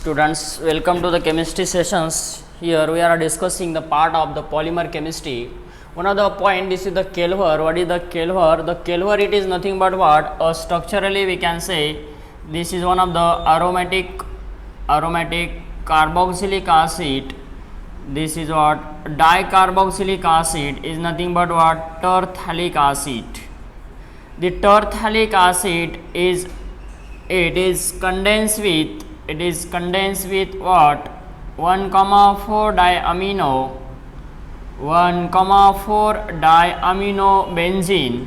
Students, welcome to the chemistry sessions. Here we are discussing the part of the polymer chemistry. One of the point, this is the Kelver. What is the Kelver? The Kelver, it is nothing but what? Structurally we can say this is one of the aromatic carboxylic acid. This is what? Dicarboxylic acid is nothing but what? Terphthalic acid. The terphthalic acid is condensed with what? 1,4 diamino benzene.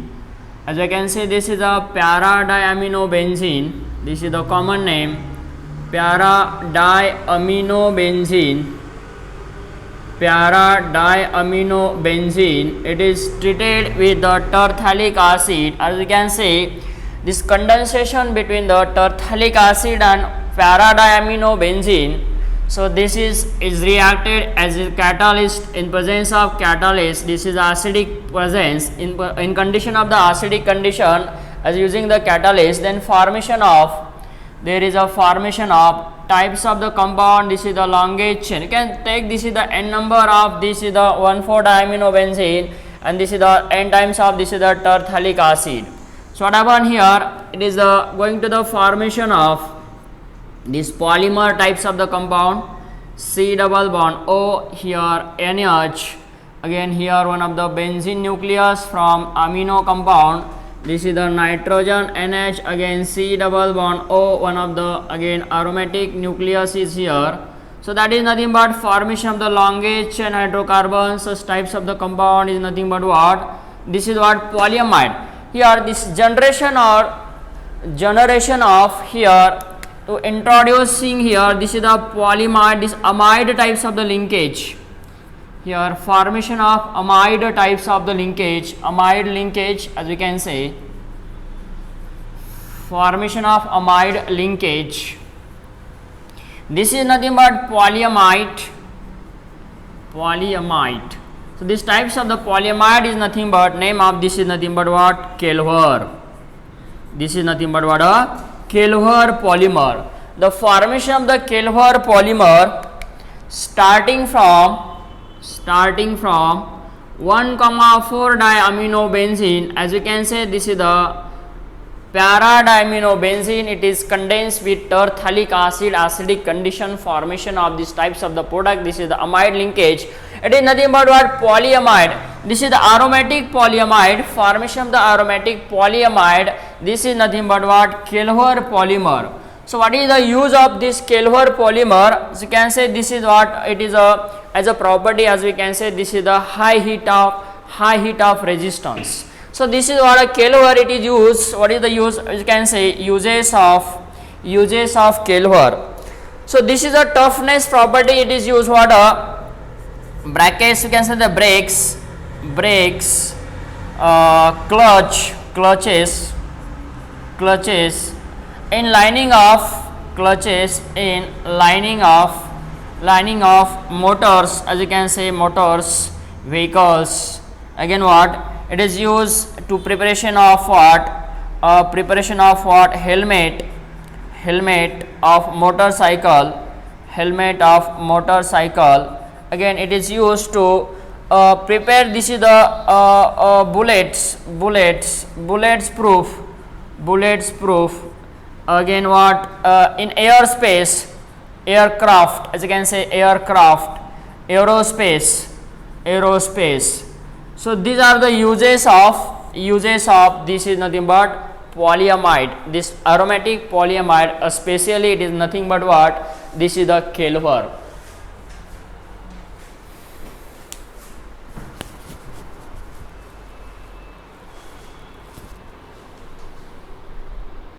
As I can say, this is a para diamino benzene. This is the common name, para diamino benzene. It is treated with the terphthalic acid. As you can say, this condensation between the terphthalic acid and para diamino benzene. So this is reacted as a catalyst. In presence of catalyst, this is acidic presence. In condition of the acidic condition, as using the catalyst, then there is a formation of types of the compound. This is the longate chain. You can take, this is the n number of, this is the 1,4-diamino benzene, and this is the n times of, this is the terphthalic acid. So what happened here? It is going to the formation of these polymer types of the compound. C double bond O, here NH, again here one of the benzene nucleus from amino compound. This is the nitrogen NH, again C double bond O, one of the again aromatic nucleus is here. So that is nothing but formation of the longate chain hydrocarbons. Such types of the compound is nothing but what? This is what? Polyamide. Here this generation of here to introducing here, this is the polyamide, this amide types of the linkage. Here formation of amide types of the linkage, as we can say, formation of amide linkage. This is nothing but polyamide. So these types of the polyamide is nothing but, name of this is nothing but what? Kelver. This is nothing but what? A Kelver polymer. The formation of the Kelver polymer starting from 1,4 diamino benzene. As you can say, this is the para diamino benzene. It is condensed with terphthalic acid, acidic condition, formation of these types of the product. This is the amide linkage. It is nothing but what? Polyamide. This is the aromatic polyamide, formation of the aromatic polyamide. This is nothing but what? Kelver polymer. So what is the use of this Kelver polymer? As you can say, this is what it is as a property, as we can say, this is the high heat of resistance. So this is what a Kelver it is used. What is the use? As you can say, uses of Kelver. So this is a toughness property. It is used what? Brackets, you can say the brakes, clutches, in lining of motors, as you can say, motors, vehicles. Again what? It is used to preparation of what? Helmet of motorcycle. Again it is used to prepare, this is the bullets proof. Again what? In aerospace, aircraft, as you can say, aerospace. So these are the uses of this is nothing but polyamide, this aromatic polyamide, especially it is nothing but what? This is the Kelver.